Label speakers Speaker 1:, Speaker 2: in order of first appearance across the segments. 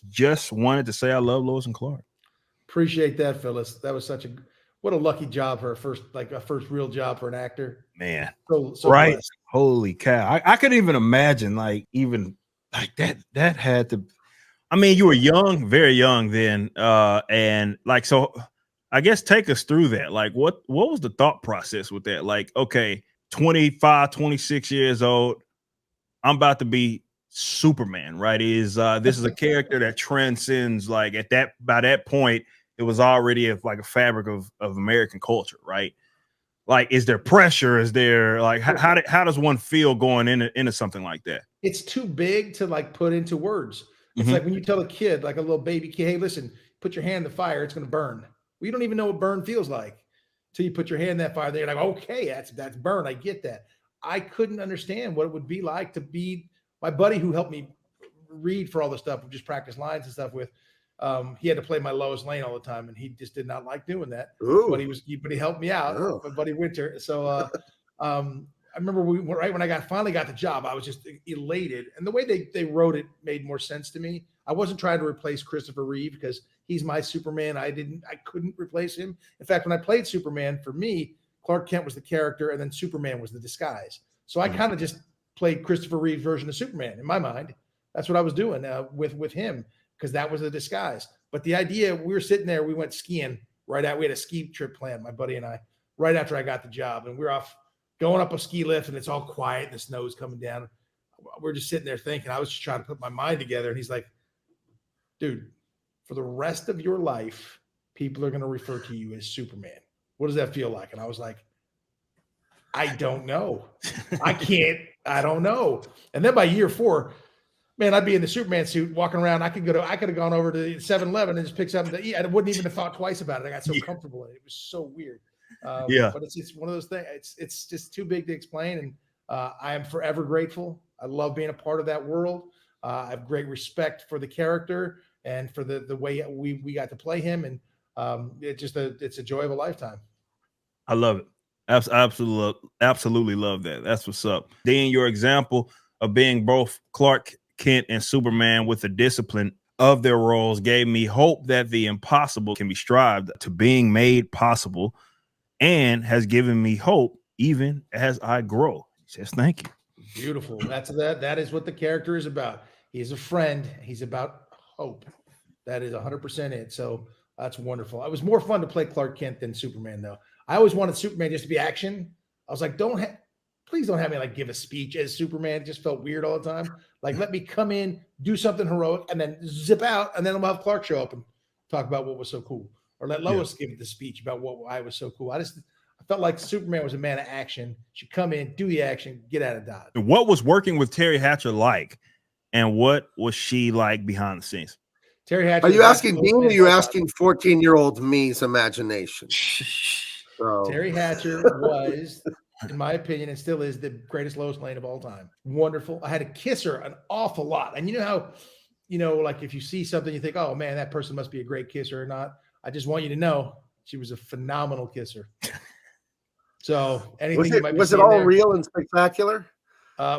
Speaker 1: just wanted to say I love Lois and Clark.
Speaker 2: Appreciate that, Phyllis. That was what a lucky job for a first real job for an actor.
Speaker 1: Man,
Speaker 2: So
Speaker 1: right?
Speaker 2: blessed.
Speaker 1: Holy cow! I couldn't even imagine even that. That had to. I mean, you were young, very young then, and so. I guess take us through that. Like, what was the thought process with that? Like, okay, 25, 26 years old, I'm about to be Superman, right? This is a character that transcends, like, by that point, it was already like a fabric of American culture, right? Like, is there pressure? Is there like how does one feel going into something like that?
Speaker 2: It's too big to like put into words. It's
Speaker 1: Mhm.
Speaker 2: like when you tell a kid, like a little baby kid, hey, listen, put your hand in the fire, it's gonna burn. Well, you don't even know what burn feels like until you put your hand in that fire. They're like, okay, that's burn. I get that. I couldn't understand what it would be like to be my buddy who helped me read for all the stuff, just practice lines and stuff with. He had to play my Lois Lane all the time, and he just did not like doing that.
Speaker 3: Ooh.
Speaker 2: But he helped me out,
Speaker 3: Oh.
Speaker 2: my buddy Winter. So I remember right when I finally got the job, I was just elated, and the way they wrote it made more sense to me. I wasn't trying to replace Christopher Reeve because he's my Superman. I couldn't replace him. In fact, when I played Superman, for me, Clark Kent was the character, and then Superman was the disguise. So I kind of just played Christopher Reeve's version of Superman in my mind. That's what I was doing with him, because that was the disguise. But the idea, we were sitting there, we went skiing we had a ski trip planned, my buddy and I, right after I got the job, and we're off going up a ski lift, and it's all quiet, and the snow's coming down. We're just sitting there thinking. I was just trying to put my mind together, and he's like, dude, for the rest of your life, people are going to refer to you as Superman. What does that feel like? And I was like, I don't know. I don't know. And then by year 4, man, I'd be in the Superman suit walking around. I could have gone over to 7-Eleven and just picked something to eat. I wouldn't even have thought twice about it. I got so comfortable in it. It was so weird. But it's one of those things. It's just too big to explain. And I am forever grateful. I love being a part of that world. I have great respect for the character and for the way we got to play him. And it's a joy of a lifetime.
Speaker 1: I love it. Absolutely love that. That's what's up. Then your example of being both Clark Kent and Superman with the discipline of their roles gave me hope that the impossible can be strived to being made possible, and has given me hope even as I grow. He says, thank you.
Speaker 2: Beautiful. That is what the character is about. He is a friend. He's about hope. That is 100% it. So that's wonderful. It was more fun to play Clark Kent than Superman, though. I always wanted Superman just to be action. I was like, please don't have me like give a speech as Superman. It just felt weird all the time. Like, let me come in, do something heroic, and then zip out, and then we'll have Clark show up and talk about what was so cool. Or let Lois give the speech about why it was so cool. I felt like Superman was a man of action. Should come in, do the action, get out of Dodge.
Speaker 1: What was working with Terry Hatcher like, and what was she like behind the scenes?
Speaker 2: Terry Hatcher.
Speaker 3: Are you asking Dean, or are you asking 14-year-old me's imagination?
Speaker 2: So. Terry Hatcher was, in my opinion, and still is, the greatest Lois Lane of all time. Wonderful. I had to kiss her an awful lot. And you know how, like if you see something, you think, oh man, that person must be a great kisser or not. I just want you to know she was a phenomenal kisser. So anything
Speaker 3: was it all there, real and spectacular?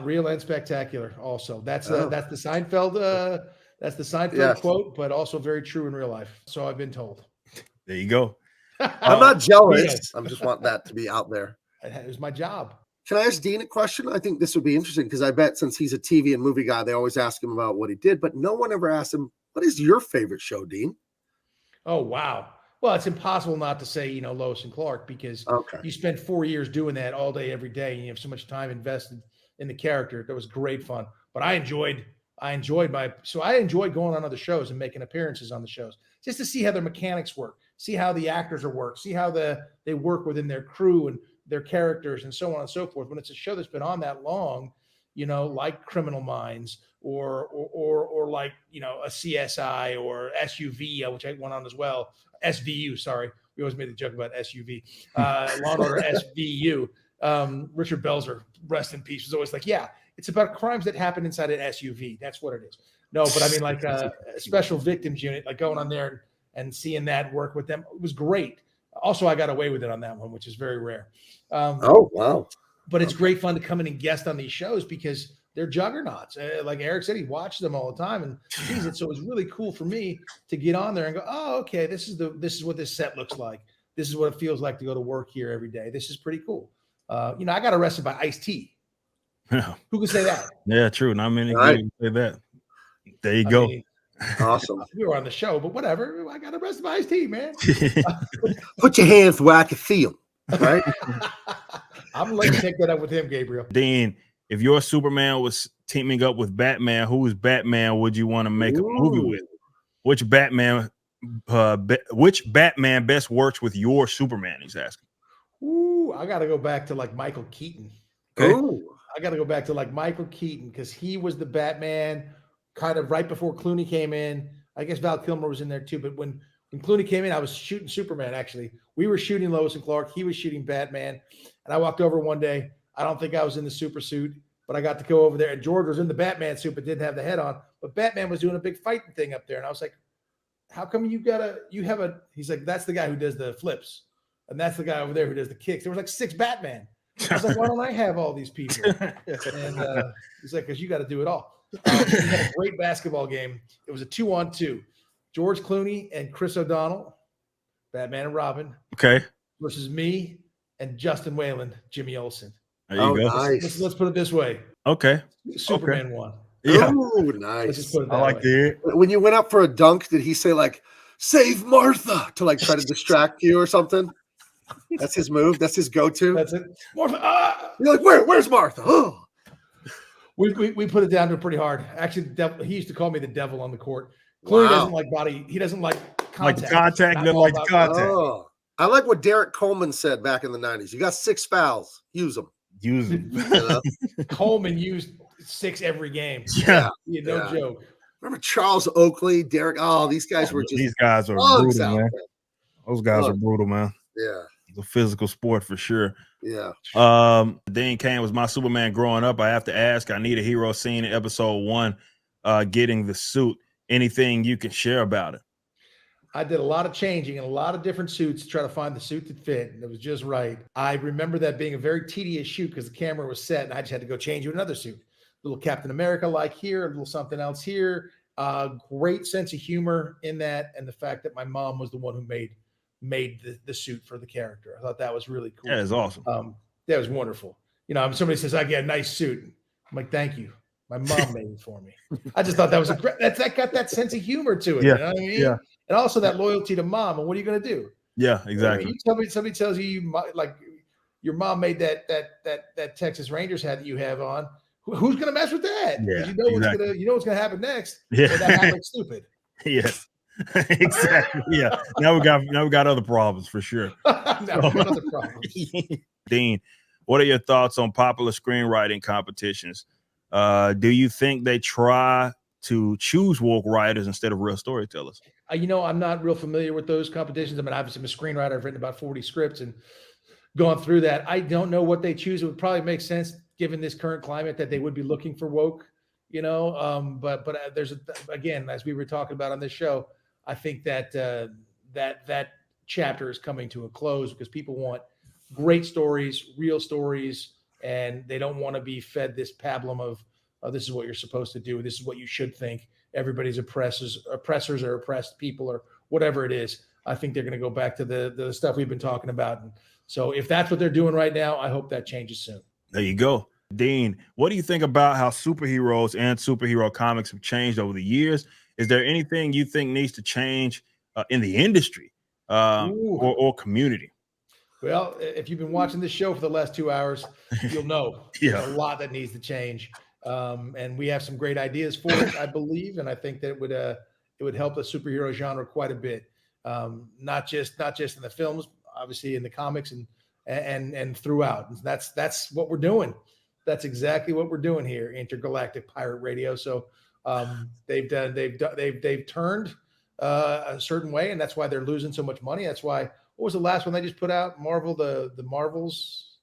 Speaker 2: Real and spectacular. Also, that's the Seinfeld. That's the Seinfeld quote, but also very true in real life. So I've been told.
Speaker 1: There you go.
Speaker 3: I'm not jealous. I just want that to be out there.
Speaker 2: It was my job.
Speaker 3: Can I ask Dean a question? I think this would be interesting because I bet since he's a TV and movie guy, they always ask him about what he did, but no one ever asked him, what is your favorite show, Dean?
Speaker 2: Oh, wow. Well, it's impossible not to say, Lois and Clark, because you spent 4 years doing that all day, every day, and you have so much time invested in the character. That was great fun. But I enjoyed going on other shows and making appearances on the shows just to see how their mechanics work, see how the actors are work, see how they work within their crew and their characters and so on and so forth. When it's a show that's been on that long, like Criminal Minds or like, a CSI or SUV, which I went on as well. SVU, sorry. We always made the joke about SUV. Law and Order SVU. Richard Belzer, rest in peace, was always like, yeah, it's about crimes that happen inside an SUV. That's what it is. No, but I mean, like a special victims unit, like going on there and seeing that work with them, it was great. Also, I got away with it on that one, which is very rare.
Speaker 3: Oh, wow.
Speaker 2: But it's great fun to come in and guest on these shows because they're juggernauts. Like Eric said, he watched them all the time and sees it. So it was really cool for me to get on there and go, oh, okay, this is what this set looks like. This is what it feels like to go to work here every day. This is pretty cool. I got arrested by Ice-T.
Speaker 1: Yeah.
Speaker 2: Who can say that?
Speaker 1: Yeah, true. Not many people say that. There you go.
Speaker 3: Awesome.
Speaker 2: We were on the show, but whatever. I got arrested by Ice-T, man.
Speaker 3: Put your hands where I can see them. Right?
Speaker 2: I'm gonna let you take that up with him, Gabriel.
Speaker 1: Dean, if your Superman was teaming up with Batman, whose Batman would you want to make a movie with? Which Batman best works with your Superman? He's asking.
Speaker 2: Ooh, I got to go back to like Michael Keaton.
Speaker 1: Okay.
Speaker 2: I got to go back to like Michael Keaton because he was the Batman kind of right before Clooney came in. I guess Val Kilmer was in there too, but when Clooney came in, I was shooting Superman. Actually, we were shooting Lois and Clark. He was shooting Batman, and I walked over one day. I don't think I was in the super suit, but I got to go over there, and George was in the Batman suit, but didn't have the head on. But Batman was doing a big fighting thing up there, and I was like, "How come you have a?" He's like, "That's the guy who does the flips, and that's the guy over there who does the kicks." There was like 6 Batman. I was like, "Why don't I have all these people?" And he's like, "Because you got to do it all." We had a great basketball game. It was a 2-on-2. George Clooney and Chris O'Donnell, Batman and Robin, versus me and Justin Whalen, Jimmy Olsen.
Speaker 1: There you go.
Speaker 3: Nice.
Speaker 2: Let's put it this way.
Speaker 1: Okay.
Speaker 2: Superman won.
Speaker 1: Yeah.
Speaker 3: Oh, nice.
Speaker 2: Let's just put it that
Speaker 1: I like
Speaker 2: way.
Speaker 1: that.
Speaker 3: When you went up for a dunk, did he say like "Save Martha" to like try to distract you or something? That's his move. That's his go-to.
Speaker 2: That's it. Martha,
Speaker 3: You're like, where's Martha? Oh.
Speaker 2: We put it down to pretty hard. Actually, he used to call me the devil on the court. Clooney doesn't like body. He doesn't like contact.
Speaker 1: Like contact, then like contact.
Speaker 3: Oh. I like what Derek Coleman said back in the 90s. You got 6 fouls. Use them.
Speaker 1: Use them.
Speaker 3: You know?
Speaker 2: Coleman used 6 every game.
Speaker 1: Yeah.
Speaker 2: No joke.
Speaker 3: Remember Charles Oakley, Derek? Oh, these guys were just.
Speaker 1: These guys are brutal, man.
Speaker 3: There.
Speaker 1: Those guys are brutal, man.
Speaker 3: Yeah.
Speaker 1: It's a physical sport for sure.
Speaker 3: Yeah.
Speaker 1: Dean Cain was my Superman growing up. I have to ask, I need a hero scene in episode 1, getting the suit. Anything you can share about it?
Speaker 2: I did a lot of changing in a lot of different suits to try to find the suit that fit, and it was just right. I remember that being a very tedious shoot because the camera was set, and I just had to go change to another suit. A little Captain America like here, a little something else here. Great sense of humor in that, and the fact that my mom was the one who made the suit for the character. I thought that was really cool.
Speaker 1: Yeah, it's awesome.
Speaker 2: That was wonderful. Somebody says, I get a nice suit. I'm like, thank you. My mom made it for me. I just thought that was that got that sense of humor to it.
Speaker 1: Yeah.
Speaker 2: You know what I mean?
Speaker 1: Yeah.
Speaker 2: And also that loyalty to mom. And what are you going to do?
Speaker 1: Yeah, exactly.
Speaker 2: Somebody tells you like your mom made that Texas Rangers hat that you have on. Who's going to mess with that?
Speaker 1: Yeah,
Speaker 2: you know what's going to happen next.
Speaker 1: Yeah.
Speaker 2: So that happens stupid.
Speaker 1: Yes. Exactly. Yeah. Now we got other problems for sure.
Speaker 2: Other problems.
Speaker 1: Dean, what are your thoughts on popular screenwriting competitions? Do you think they try to choose woke writers instead of real storytellers?
Speaker 2: I'm not real familiar with those competitions. I mean, obviously, I'm a screenwriter. I've written about 40 scripts and gone through that. I don't know what they choose. It would probably make sense given this current climate that they would be looking for woke, but there's again, as we were talking about on this show, I think that that chapter is coming to a close because people want great stories, real stories, and they don't want to be fed this pablum of this is what you're supposed to do. This is what you should think. Everybody's oppressors or oppressed people or whatever it is. I think they're going to go back to the stuff we've been talking about. And so if that's what they're doing right now, I hope that changes soon.
Speaker 1: There you go. Dean, what do you think about how superheroes and superhero comics have changed over the years? Is there anything you think needs to change in the industry or community?
Speaker 2: Well, if you've been watching this show for the last 2 hours, you'll know there's a lot that needs to change. And we have some great ideas for it, I believe. And I think that it would help the superhero genre quite a bit. Not just in the films, obviously in the comics and throughout. And that's what we're doing. That's exactly what we're doing here, Intergalactic Pirate Radio. So they've turned a certain way, and that's why they're losing so much money. That's why. What was the last one they just put out? Marvel, the Marvels.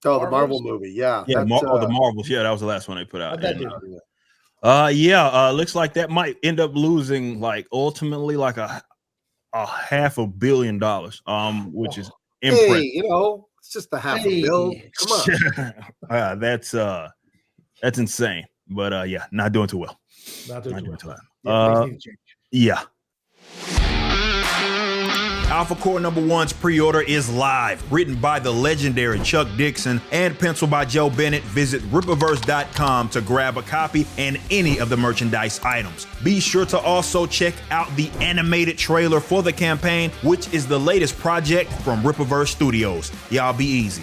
Speaker 3: Oh, the Marvel movie, yeah.
Speaker 1: Yeah, the Marvels. Yeah, that was the last one they put out.
Speaker 2: That
Speaker 1: looks like that might end up losing ultimately like a $500 million, which is impressive.
Speaker 3: Hey, it's just a $500 million. Come on.
Speaker 1: That's insane. But yeah, not doing too well.
Speaker 2: Not doing too well.
Speaker 1: Yeah,
Speaker 2: things need to change.
Speaker 1: Yeah. Alpha Core #1's pre-order is live. Written by the legendary Chuck Dixon and penciled by Joe Bennett. Visit Rippaverse.com to grab a copy and any of the merchandise items. Be sure to also check out the animated trailer for the campaign, which is the latest project from Rippaverse Studios. Y'all be easy.